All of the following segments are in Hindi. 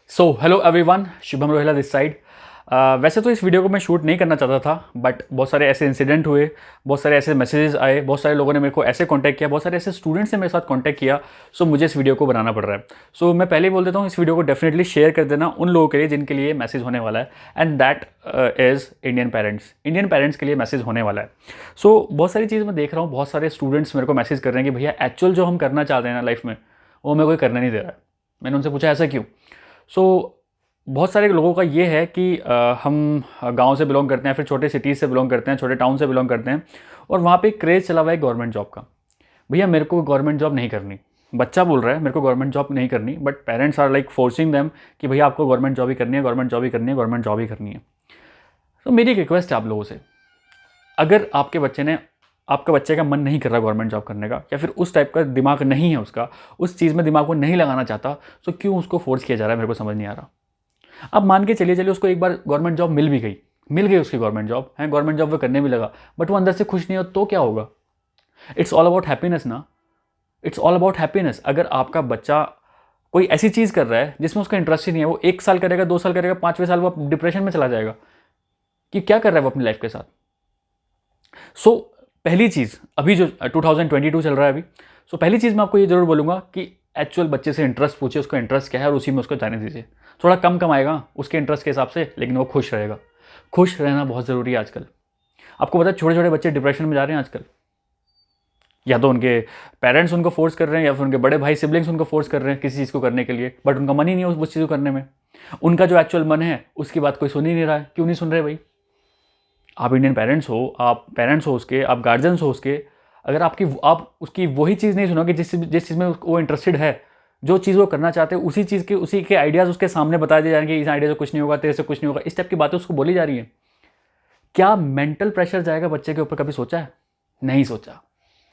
So hello everyone, Shubham Rohila this side. वैसे तो इस वीडियो को मैं शूट नहीं करना चाहता था, बट बहुत सारे ऐसे इंसिडेंट हुए, बहुत सारे ऐसे मैसेजेस आए, बहुत सारे लोगों ने मेरे को ऐसे कांटेक्ट किया, बहुत सारे ऐसे स्टूडेंट्स ने मेरे साथ कांटेक्ट किया। सो मुझे इस वीडियो को बनाना पड़ रहा है। सो मैं पहले ही बोल देता हूँ, इस वीडियो को डेफिनेटली शेयर कर देना उन लोगों के लिए जिनके लिए मैसेज होने वाला है, and that is Indian parents के लिए मैसेज होने वाला है। सो बहुत सारी चीज़ मैं देख रहा हूँ, बहुत सारे स्टूडेंट्स मेरे को मैसेज कर रहे हैं कि भैया एक्चुअल जो हम करना चाहते हैं ना लाइफ में, वो हमें कोई करने नहीं दे रहा है। मैंने उनसे पूछा ऐसा क्यों। सो बहुत सारे लोगों का ये है कि हम गांव से बिलोंग करते हैं, फिर छोटे सिटीज़ से बिलोंग करते हैं, छोटे टाउन से बिलोंग करते हैं, और वहाँ पे क्रेज़ चला हुआ है गवर्नमेंट जॉब का। भैया मेरे को गवर्नमेंट जॉब नहीं करनी। बच्चा बोल रहा है मेरे को गवर्नमेंट जॉब नहीं करनी, but parents are like forcing them कि भैया आपको गवर्नमेंट जॉब ही करनी है, गवर्नमेंट जॉब ही करनी है, गवर्नमेंट जॉब ही करनी है। तो मेरी एक रिक्वेस्ट है आप लोगों से, अगर आपका बच्चे का मन नहीं कर रहा गवर्नमेंट जॉब करने का, या फिर उस टाइप का दिमाग नहीं है उसका, उस चीज़ में दिमाग को नहीं लगाना चाहता, तो क्यों उसको फोर्स किया जा रहा है, मेरे को समझ नहीं आ रहा। अब मान के चलिए उसको एक बार गवर्नमेंट जॉब मिल गई उसकी गवर्नमेंट जॉब है, गवर्नमेंट जॉब वो करने भी लगा, बट वो अंदर से खुश नहीं हो तो क्या होगा। इट्स ऑल अबाउट हैप्पीनेस ना। It's all about happiness. अगर आपका बच्चा कोई ऐसी चीज़ कर रहा है जिसमें उसका इंटरेस्ट ही नहीं है, वो 1 साल करेगा, 2 साल करेगा, 5वें साल वो डिप्रेशन में चला जाएगा कि क्या कर रहा है वो अपनी लाइफ के साथ। सो पहली चीज़, अभी जो 2022 चल रहा है अभी, सो पहली चीज़ मैं आपको ये जरूर बोलूँगा कि एक्चुअल बच्चे से इंटरेस्ट पूछिए, उसका इंटरेस्ट क्या है, और उसी में उसको जाने दीजिए। थोड़ा कम कमाएगा उसके इंटरेस्ट के हिसाब से, लेकिन वो खुश रहेगा। खुश रहना बहुत ज़रूरी है आजकल। आपको पता है छोटे छोटे बच्चे डिप्रेशन में जा रहे हैं आजकल, या तो उनके पेरेंट्स उनको फोर्स कर रहे हैं, या फिर उनके बड़े भाई सिबलिंग्स उनको फोर्स कर रहे हैं किसी चीज़ को करने के लिए, बट उनका मन ही नहीं है उस चीज़ को करने में। उनका जो एक्चुअल मन है उसकी बात कोई सुन ही नहीं रहा है। क्यों नहीं सुन रहे भाई? आप इंडियन पेरेंट्स हो, आप पेरेंट्स हो उसके, आप गार्जियंस हो उसके। अगर आप उसकी वही चीज़ नहीं सुनोगे जिस चीज़ में वो इंटरेस्टेड है, जो चीज़ वो करना चाहते हैं, उसी के आइडियाज़ उसके सामने बता दिए जाएंगे, इस आइडिया से कुछ नहीं होगा, तेरे से कुछ नहीं होगा, इस टाइप की बातें उसको बोली जा रही है। क्या मेंटल प्रेशर जाएगा बच्चे के ऊपर, कभी सोचा है? नहीं सोचा।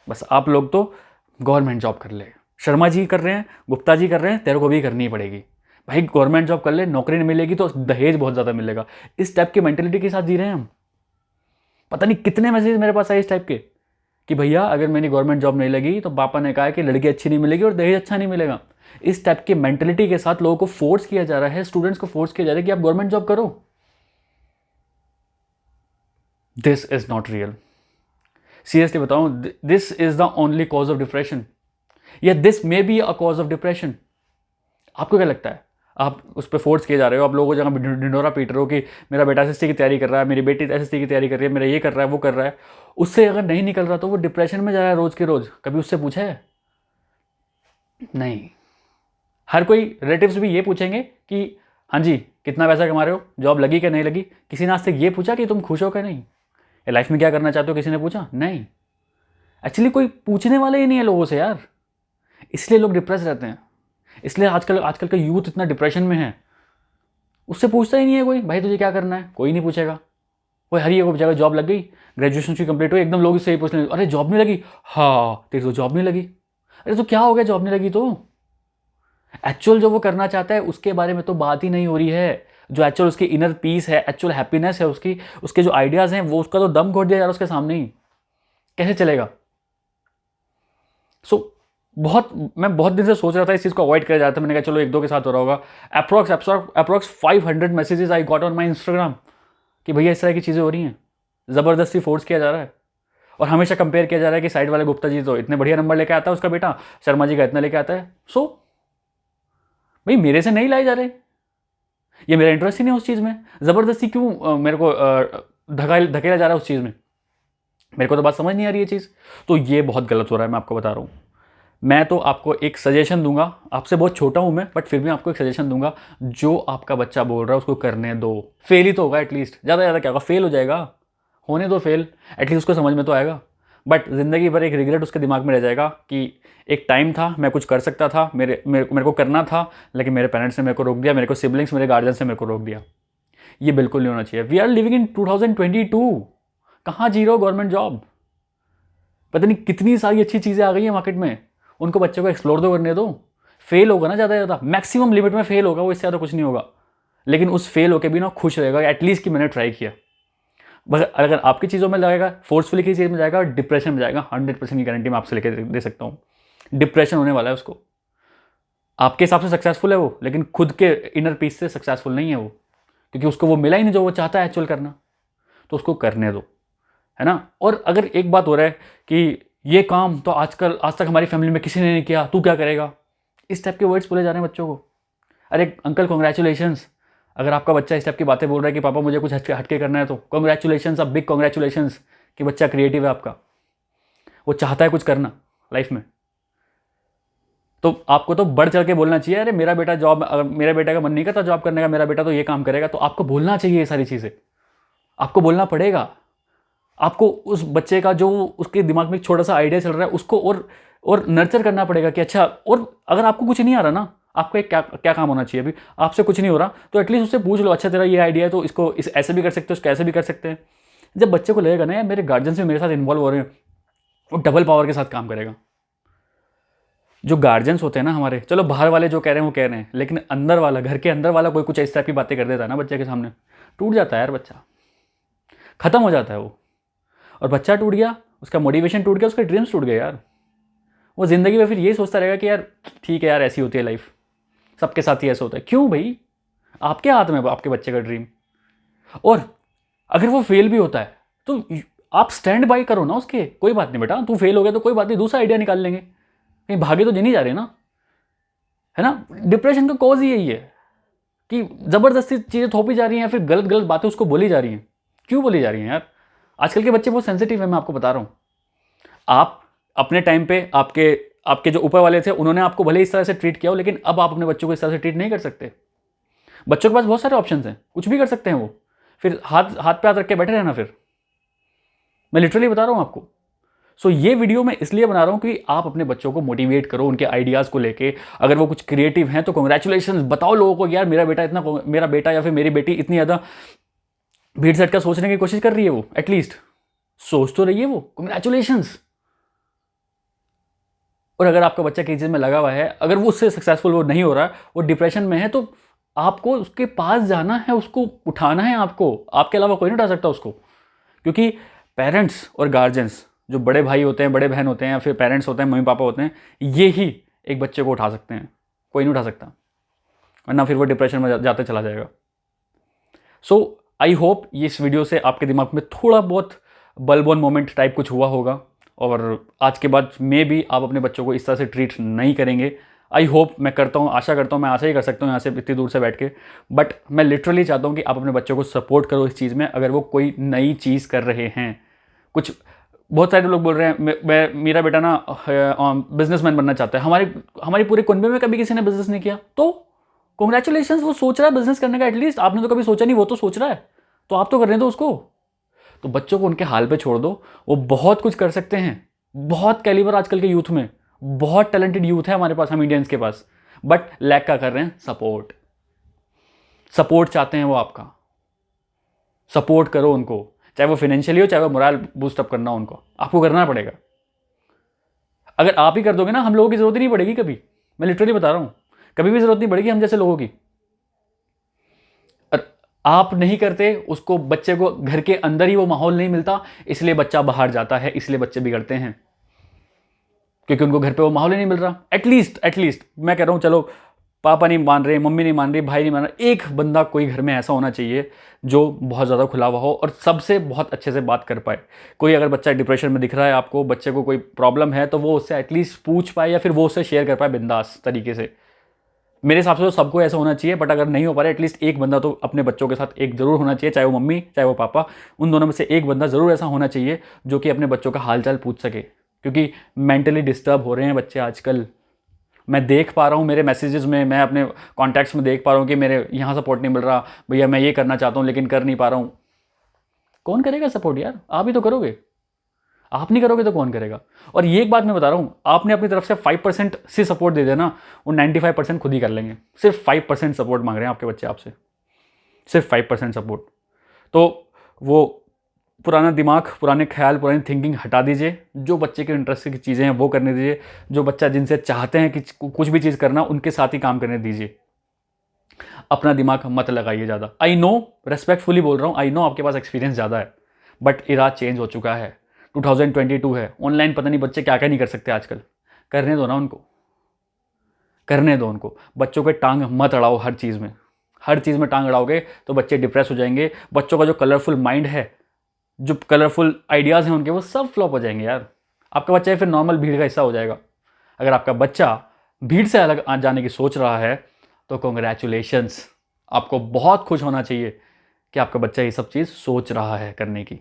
बस आप लोग तो गवर्नमेंट जॉब कर ले, शर्मा जी कर रहे हैं, गुप्ता जी कर रहे हैं, तेरे को भी करनी ही पड़ेगी। भाई गवर्नमेंट जॉब कर ले, नौकरी नहीं मिलेगी तो दहेज बहुत ज़्यादा मिलेगा। इस टाइप की मेंटेलिटी के साथ जी रहे हैं हम। पता नहीं कितने मैसेज मेरे पास आए इस टाइप के कि भैया अगर मेरी गवर्नमेंट जॉब नहीं लगी तो पापा ने कहा है कि लड़की अच्छी नहीं मिलेगी और दहेज अच्छा नहीं मिलेगा। इस टाइप की मेंटेलिटी के साथ लोगों को फोर्स किया जा रहा है, स्टूडेंट्स को फोर्स किया जा रहा है कि आप गवर्नमेंट जॉब करो। This is not real. Seriously बताऊं, this is the only cause of depression, या this may be a cause of depression. आपको क्या लगता है? आप उस पर फोर्स किए जा रहे हो, आप लोगों को जगह ढिंडोरा पीट रहे हो कि मेरा बेटा एसएससी की तैयारी कर रहा है, मेरी बेटी एसएससी की तैयारी कर रही है, मेरा ये कर रहा है, वो कर रहा है। उससे अगर नहीं निकल रहा तो वो डिप्रेशन में जा रहा है रोज के रोज। कभी उससे पूछा है? नहीं। हर कोई रिलेटिव्स भी ये पूछेंगे कि हाँ जी कितना पैसा कमा रहे हो, जॉब लगी क्या नहीं लगी। किसी ने आज तक ये पूछा कि तुम खुश हो क्या नहीं, या लाइफ में क्या करना चाहते हो, किसी ने पूछा? नहीं। एक्चुअली कोई पूछने वाला ही नहीं है लोगों से यार, इसलिए लोग डिप्रेस रहते हैं। इसलिए आजकल आजकल का यूथ इतना डिप्रेशन में है। उससे पूछता ही नहीं है कोई, भाई तुझे क्या करना है, कोई नहीं पूछेगा। कोई हर एक को पूछेगा जॉब लग गई, ग्रेजुएशन की कंप्लीट हुई, एकदम लोग इससे ही पूछ लेंगे अरे जॉब नहीं लगी, हाँ तेरी तो जॉब नहीं लगी। अरे तो क्या हो गया जॉब नहीं लगी तो? एक्चुअल जो वो करना चाहता है उसके बारे में तो बात ही नहीं हो रही है। जो एक्चुअल उसकी इनर पीस है, एक्चुअल हैप्पीनेस है उसकी, उसके जो आइडियाज़ हैं, वो उसका तो दम घोट दिया जा रहा है उसके सामने ही। कैसे चलेगा? सो मैं बहुत दिन से सोच रहा था इस चीज़ को अवॉइड किया जाता है। मैंने कहा चलो एक दो के साथ हो रहा होगा। Approx 500 messages I got on my Instagram कि भैया इस तरह की चीज़ें हो रही हैं, ज़बरदस्ती फोर्स किया जा रहा है। और हमेशा कंपेयर किया जा रहा है कि साइड वाले गुप्ता जी तो इतने बढ़िया नंबर लेके आता है, उसका बेटा शर्मा जी का इतना लेके आता है। सो भाई मेरे से नहीं लाए जा रहे, ये मेरा इंटरेस्ट ही नहीं उस चीज़ में, ज़बरदस्ती क्यों मेरे को धकेला जा रहा है उस चीज़ में। मेरे को तो बात समझ नहीं आ रही है चीज़। तो ये बहुत गलत हो रहा है, मैं आपको बता रहा हूँ। मैं तो आपको एक सजेशन दूंगा, आपसे बहुत छोटा हूँ मैं, बट फिर भी आपको एक सजेशन दूंगा। जो आपका बच्चा बोल रहा है उसको करने दो। फेल ही तो होगा एटलीस्ट, ज़्यादा ज़्यादा क्या होगा, फेल हो जाएगा, होने दो फेल, एटलीस्ट उसको समझ में तो आएगा। बट ज़िंदगी भर एक रिग्रेट उसके दिमाग में रह जाएगा कि एक टाइम था मैं कुछ कर सकता था, मेरे को करना था, लेकिन मेरे पेरेंट्स ने मेरे को रोक दिया, मेरे को सिबलिंग्स, मेरे गार्जियंस ने मेरे को रोक दिया। ये बिल्कुल नहीं होना चाहिए। We are living in 2022। कहाँ जी रहे हो गवर्नमेंट जॉब? पता नहीं कितनी सारी अच्छी चीज़ें आ गई हैं मार्केट में, उनको बच्चों को एक्सप्लोर तो करने दो। फेल होगा ना ज़्यादा से ज़्यादा, मैक्सिमम लिमिट में फेल होगा वो, इससे ज़्यादा कुछ नहीं होगा। लेकिन उस फेल होकर भी ना खुश रहेगा एटलीस्ट कि मैंने ट्राई किया। बस अगर आपकी चीज़ों में लगेगा, फोर्सफुली किसी चीज़ में जाएगा और डिप्रेशन में जाएगा, 100% की गारंटी मैं आपसे लेकर दे सकता हूँ। डिप्रेशन होने वाला है उसको। आपके हिसाब से सक्सेसफुल है वो, लेकिन खुद के इनर पीस से सक्सेसफुल नहीं है वो, क्योंकि उसको वो मिला ही नहीं जो वो चाहता है एक्चुअल करना। तो उसको करने दो, है ना। और अगर एक बात हो रहा है कि ये काम तो आज तक हमारी फैमिली में किसी ने नहीं किया, तू क्या करेगा, इस टाइप के वर्ड्स बोले जा रहे हैं बच्चों को। अरे अंकल कॉन्ग्रेचुलेशंस, अगर आपका बच्चा इस टाइप की बातें बोल रहा है कि पापा मुझे कुछ हटके करना है, तो कॉन्ग्रेचुलेशंस, अब बिग कॉन्ग्रेचुलेशंस कि बच्चा क्रिएटिव है आपका, वो चाहता है कुछ करना लाइफ में। तो आपको तो बढ़ चढ़ के बोलना चाहिए, अरे मेरा बेटा जॉब, अगर मेरा बेटा का मन नहीं करता जॉब करने का, मेरा बेटा तो ये काम करेगा, तो आपको बोलना चाहिए ये सारी चीज़ें, आपको बोलना पड़ेगा। आपको उस बच्चे का जो उसके दिमाग में एक छोटा सा आइडिया चल रहा है उसको और नर्चर करना पड़ेगा कि अच्छा, और अगर आपको कुछ नहीं आ रहा ना, आपको एक क्या क्या काम होना चाहिए, अभी आपसे कुछ नहीं हो रहा तो एटलीस्ट उससे पूछ लो, अच्छा तेरा ये आइडिया है तो इसको ऐसे भी कर सकते हो, इसको ऐसे भी कर सकते हैं। जब बच्चे को लगेगा ना यार मेरे गार्जियन भी मेरे साथ इन्वॉल्व हो रहे हैं, वो डबल पावर के साथ काम करेगा। जो गार्जियंस होते हैं ना हमारे, चलो बाहर वाले जो कह रहे हैं वो कह रहे हैं, लेकिन अंदर वाला, घर के अंदर वाला कोई कुछ इस टाइप की बातें कर देता है ना बच्चे के सामने, टूट जाता है यार बच्चा, खत्म हो जाता है वो। और बच्चा टूट गया, उसका मोटिवेशन टूट गया, उसके ड्रीम्स टूट गए यार। वो ज़िंदगी में फिर यही सोचता रहेगा कि यार ठीक है यार, ऐसी होती है लाइफ, सबके साथ ही ऐसा होता है। क्यों भाई, आपके हाथ में आपके बच्चे का ड्रीम। और अगर वो फेल भी होता है तो आप स्टैंड बाई करो ना उसके, कोई बात नहीं बेटा, तू फेल हो गया तो कोई बात नहीं, दूसरा आइडिया निकाल लेंगे, कहीं भागे तो नहीं जा रहे ना, है ना। डिप्रेशन का कॉज ही यही है कि ज़बरदस्ती चीज़ें थोपी जा रही हैं, फिर गलत गलत बातें उसको बोली जा रही हैं। क्यों बोली जा रही हैं यार, आजकल के बच्चे बहुत सेंसिटिव है, मैं आपको बता रहा हूँ। आप अपने टाइम पे आपके आपके जो ऊपर वाले थे उन्होंने आपको भले इस तरह से ट्रीट किया हो, लेकिन अब आप अपने बच्चों को इस तरह से ट्रीट नहीं कर सकते। बच्चों के पास बहुत सारे ऑप्शंस हैं, कुछ भी कर सकते हैं वो, फिर हाथ हाथ पे हाथ रख के बैठे रहना, फिर मैं लिटरली बता रहा हूँ आपको। सो ये वीडियो मैं इसलिए बना रहा हूँ कि आप अपने बच्चों को मोटिवेट करो उनके आइडियाज़ को लेके। अगर वो कुछ क्रिएटिव हैं तो कॉन्ग्रेचुलेशन बताओ लोगों को, यार मेरा बेटा या फिर मेरी बेटी इतनी ज़्यादा भीड़ सट का सोचने की कोशिश कर रही है, वो एटलीस्ट सोच तो रही है, वो कॉन्ग्रेचुलेशंस। और अगर आपका बच्चा किसी चीज़ में लगा हुआ है, अगर वो उससे सक्सेसफुल वो नहीं हो रहा, वो डिप्रेशन में है, तो आपको उसके पास जाना है, उसको उठाना है, आपको, आपके अलावा कोई नहीं उठा सकता उसको। क्योंकि पेरेंट्स और गार्जियंस, जो बड़े भाई होते हैं, बड़े बहन होते हैं, या फिर पेरेंट्स होते हैं, मम्मी पापा होते हैं, ये ही एक बच्चे को उठा सकते हैं, कोई नहीं उठा सकता, वरना फिर वो डिप्रेशन में जाते चला जाएगा। सो आई होप ये इस वीडियो से आपके दिमाग में थोड़ा बहुत बल्ब ऑन मोमेंट टाइप कुछ हुआ होगा, और आज के बाद में भी आप अपने बच्चों को इस तरह से ट्रीट नहीं करेंगे। आई होप, मैं करता हूँ, आशा करता हूँ, मैं आशा ही कर सकता हूँ यहाँ से इतनी दूर से बैठ के, बट मैं लिटरली चाहता हूँ कि आप अपने बच्चों को सपोर्ट करो इस चीज़ में, अगर वो कोई नई चीज़ कर रहे हैं। कुछ बहुत सारे लोग बोल रहे हैं मेरा बेटा ना बिजनेसमैन बनना चाहता है, हमारी पूरे कुनबे में कभी किसी ने बिजनेस नहीं किया, तो कॉन्ग्रेचुलेशन, वो सोच रहा है बिजनेस करने का, एटलीस्ट आपने तो कभी सोचा नहीं, वो तो सोच रहा है, तो आप तो करने दो उसको। तो बच्चों को उनके हाल पे छोड़ दो, वो बहुत कुछ कर सकते हैं, बहुत कैलिबर आजकल के यूथ में, बहुत टैलेंटेड यूथ है हमारे पास, हम इंडियंस के पास, बट लैक का कर रहे हैं सपोर्ट चाहते हैं वो आपका। सपोर्ट करो उनको, चाहे वो फाइनेंशियली हो, चाहे वो मोरल बूस्टअप करना हो, उनको आपको करना पड़ेगा। अगर आप ही कर दोगे ना, हम लोगों की जरूरत ही नहीं पड़ेगी कभी, मैं लिटरली बता रहा हूं, कभी भी जरूरत नहीं पड़ेगी हम जैसे लोगों की। आप नहीं करते उसको, बच्चे को घर के अंदर ही वो माहौल नहीं मिलता, इसलिए बच्चा बाहर जाता है, इसलिए बच्चे बिगड़ते हैं, क्योंकि उनको घर पे वो माहौल ही नहीं मिल रहा। एटलीस्ट मैं कह रहा हूँ, चलो पापा नहीं मान रहे, मम्मी नहीं मान रही, भाई नहीं मान रहा, एक बंदा कोई घर में ऐसा होना चाहिए जो बहुत ज़्यादा खुला हुआ हो और सबसे बहुत अच्छे से बात कर पाए। कोई अगर बच्चा डिप्रेशन में दिख रहा है आपको, बच्चे को कोई प्रॉब्लम है, तो वो उससे एटलीस्ट पूछ पाए, या फिर वो उससे शेयर कर पाए बिंदास तरीके से। मेरे हिसाब से तो सबको ऐसा होना चाहिए, बट अगर नहीं हो पा रहा है, एटलीस्ट एक बंदा तो अपने बच्चों के साथ एक जरूर होना चाहिए, चाहे वो मम्मी चाहे वो पापा, उन दोनों में से एक बंदा जरूर ऐसा होना चाहिए जो कि अपने बच्चों का हालचाल पूछ सके, क्योंकि मेंटली डिस्टर्ब हो रहे हैं बच्चे आजकल। मैं देख पा रहा हूँ मेरे मैसेजेस में, मैं अपने कॉन्टैक्ट्स में देख पा रहा हूँ कि मेरे यहाँ सपोर्ट नहीं मिल रहा, भैया मैं ये करना चाहता हूँ लेकिन कर नहीं पा रहा हूँ। कौन करेगा सपोर्ट यार, आप ही तो करोगे, आप नहीं करोगे तो कौन करेगा। और ये एक बात मैं बता रहा हूँ, आपने अपनी तरफ से 5% से सपोर्ट दे देना, वो 95% खुद ही कर लेंगे। सिर्फ 5% सपोर्ट मांग रहे हैं आपके बच्चे आपसे, सिर्फ 5% सपोर्ट। तो वो पुराना दिमाग, पुराने ख्याल, पुरानी थिंकिंग हटा दीजिए, जो बच्चे के इंटरेस्ट की चीज़ें हैं वो करने दीजिए, जो बच्चा जिनसे चाहते हैं कि कुछ भी चीज़ करना, उनके साथ ही काम करने दीजिए। अपना दिमाग मत लगाइए ज़्यादा। आई नो, रेस्पेक्टफुली बोल रहा हूँ, आई नो आपके पास एक्सपीरियंस ज़्यादा है, बट इरा चेंज हो चुका है, 2022 है, ऑनलाइन पता नहीं बच्चे क्या क्या नहीं कर सकते आजकल, करने दो ना उनको। करने दो उनको। बच्चों के टांग मत अड़ाओ हर चीज़ में। हर चीज़ में टांग अड़ाओगे तो बच्चे डिप्रेस हो जाएंगे। बच्चों का जो कलरफुल माइंड है, जो कलरफुल आइडियाज़ हैं उनके, वो सब फ्लॉप हो जाएंगे यार। आपका बच्चा फिर नॉर्मल भीड़ का हिस्सा हो जाएगा। अगर आपका बच्चा भीड़ से अलग आ जाने की सोच रहा है तो कॉन्ग्रेचुलेशंस, आपको बहुत खुश होना चाहिए कि आपका बच्चा ये सब चीज़ सोच रहा है करने की।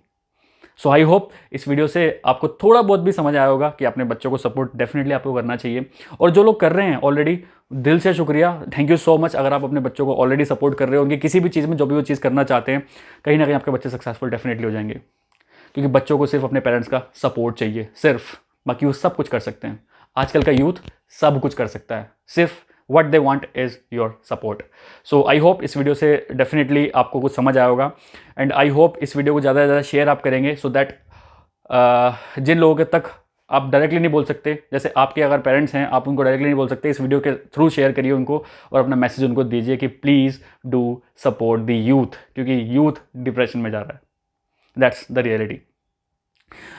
सो आई होप इस वीडियो से आपको थोड़ा बहुत भी समझ आया होगा कि अपने बच्चों को सपोर्ट डेफिनेटली आपको करना चाहिए। और जो लोग कर रहे हैं ऑलरेडी, दिल से शुक्रिया, थैंक यू सो मच। अगर आप अपने बच्चों को ऑलरेडी सपोर्ट कर रहे होंगे किसी भी चीज़ में, जो भी वो चीज़ करना चाहते हैं, कहीं ना कहीं आपके बच्चे सक्सेसफुल डेफिनेटली हो जाएंगे। क्योंकि बच्चों को सिर्फ अपने पेरेंट्स का सपोर्ट चाहिए, सिर्फ। बाकी वो सब कुछ कर सकते हैं। आजकल का यूथ सब कुछ कर सकता है, सिर्फ what they want is your support. So I hope इस वीडियो से डेफिनेटली आपको कुछ समझ आया होगा। एंड आई होप इस वीडियो को ज़्यादा से ज़्यादा शेयर आप करेंगे सो दैट जिन लोगों के तक आप डायरेक्टली नहीं बोल सकते, जैसे आपके अगर पेरेंट्स हैं, आप उनको डायरेक्टली नहीं बोल सकते, इस वीडियो के थ्रू शेयर करिए उनको और अपना मैसेज उनको दीजिए कि please do support the youth, क्योंकि यूथ डिप्रेशन में जा रहा है। That's the reality.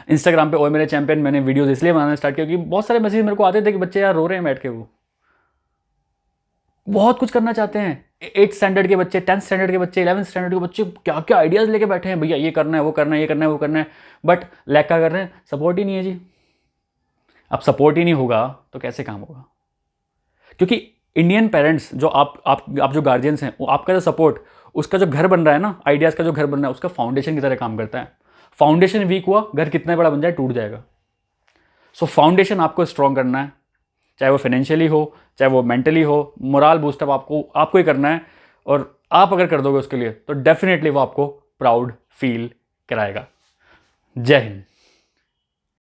इंस्टाग्राम पे ओए मेरे चैंपियन मैंने वीडियोस इसलिए बनाना स्टार्ट किया क्योंकि बहुत सारे मैसेज मेरे को आते थे कि बच्चे यार रो रहे हैं बैठ के, वो बहुत कुछ करना चाहते हैं। 8th स्टैंडर्ड के बच्चे, 10th स्टैंडर्ड के बच्चे, 11th स्टैंडर्ड के बच्चे क्या क्या आइडियाज़ लेके बैठे हैं, भैया ये करना है, वो करना है, ये करना है, वो करना है, बट लैग क्या कर रहे हैं, सपोर्ट ही नहीं है जी। अब सपोर्ट ही नहीं होगा तो कैसे काम होगा? क्योंकि इंडियन पेरेंट्स जो आप जो गार्जियंस हैं, वो आपका जो सपोर्ट, उसका जो घर बन रहा है ना, आइडियाज़ का जो घर बन रहा है, उसका फाउंडेशन की तरह काम करता है। फाउंडेशन वीक हुआ, घर कितना बड़ा बन जाए टूट जाएगा। सो फाउंडेशन आपको स्ट्रॉन्ग करना है, चाहे वो फाइनेंशियली हो, चाहे वो मेंटली हो, मोरल बूस्टअप आपको ही करना है। और आप अगर कर दोगे उसके लिए तो डेफिनेटली वो आपको प्राउड फील कराएगा। जय हिंद।